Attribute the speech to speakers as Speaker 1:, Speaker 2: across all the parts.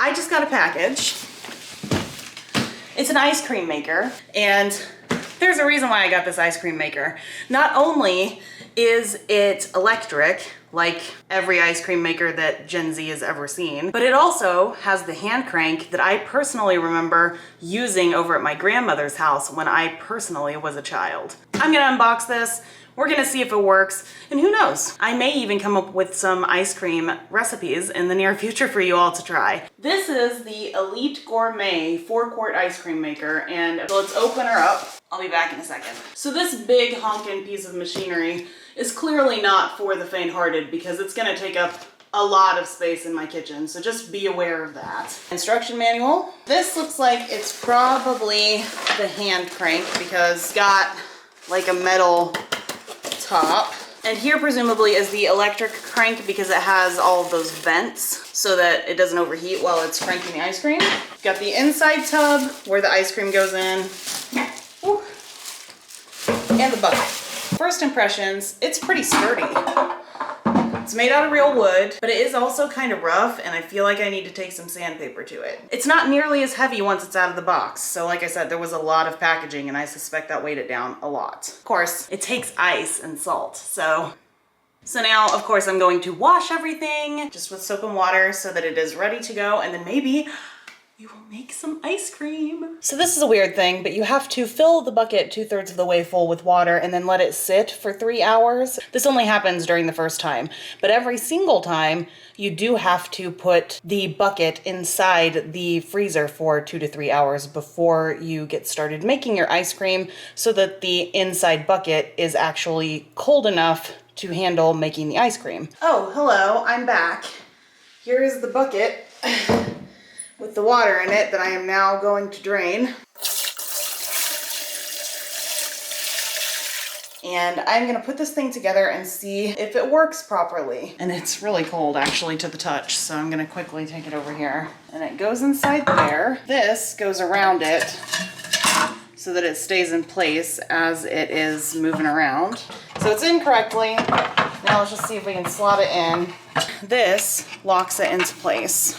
Speaker 1: I just got a package. It's an ice cream maker, and there's a reason why I got this ice cream maker. Not only is it electric, like every ice cream maker that Gen Z has ever seen, but it also has the hand crank that I personally remember using over at my grandmother's house when I personally was a child. I'm gonna unbox this. We're gonna see if it works, and who knows? I may even come up with some ice cream recipes in the near future for you all to try. This is the Elite Gourmet 4-quart ice cream maker, and so let's open her up. I'll be back in a second. So this big honkin' piece of machinery is clearly not for the faint-hearted because it's gonna take up a lot of space in my kitchen, so just be aware of that. Instruction manual. This looks like it's probably the hand crank because it's got like a metal top. And here presumably is the electric crank because it has all of those vents so that it doesn't overheat while it's cranking the ice cream. Got the inside tub where the ice cream goes in. Ooh. And the bucket. First impressions, it's pretty sturdy. It's made out of real wood, but it is also kind of rough, and I feel like I need to take some sandpaper to it. It's not nearly as heavy once it's out of the box. So like I said, there was a lot of packaging, and I suspect that weighed it down a lot. Of course, it takes ice and salt. So now, of course, I'm going to wash everything just with soap and water so that it is ready to go, and then maybe we will make some ice cream. So this is a weird thing, but you have to fill the bucket 2/3 of the way full with water and then let it sit for 3 hours. This only happens during the first time, but every single time you do have to put the bucket inside the freezer for 2 to 3 hours before you get started making your ice cream so that the inside bucket is actually cold enough to handle making the ice cream. Oh, hello, I'm back. Here is the bucket with the water in it that I am now going to drain. And I'm gonna put this thing together and see if it works properly. And it's really cold actually to the touch, so I'm gonna quickly take it over here. And it goes inside there. This goes around it so that it stays in place as it is moving around. So it's in correctly. Now let's just see if we can slot it in. This locks it into place.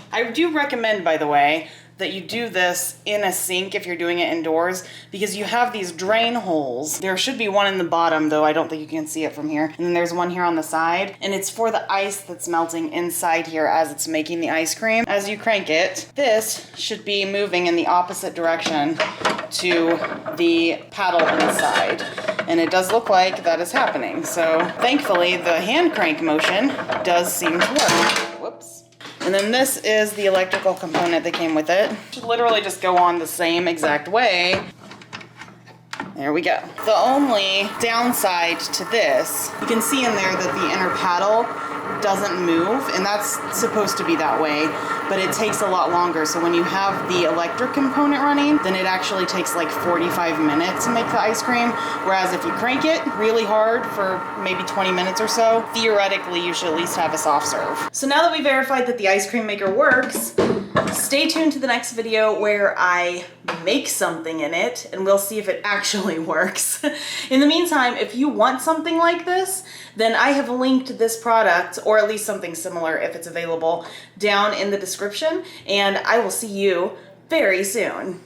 Speaker 1: I do recommend, by the way, that you do this in a sink if you're doing it indoors because you have these drain holes. There should be one in the bottom, though I don't think you can see it from here. And then there's one here on the side, and it's for the ice that's melting inside here as it's making the ice cream. As you crank it, this should be moving in the opposite direction to the paddle inside. And it does look like that is happening. So thankfully, the hand crank motion does seem to work. Whoops. And then this is the electrical component that came with it. It should literally just go on the same exact way. There we go. The only downside to this, you can see in there that the inner paddle doesn't move, and that's supposed to be that way, but it takes a lot longer. So when you have the electric component running, then it actually takes like 45 minutes to make the ice cream. Whereas if you crank it really hard for maybe 20 minutes or so, theoretically you should at least have a soft serve. So now that we verified that the ice cream maker works, stay tuned to the next video where I make something in it and we'll see if it actually works. In the meantime, if you want something like this, then I have linked this product, or at least something similar if it's available, down in the description, and I will see you very soon.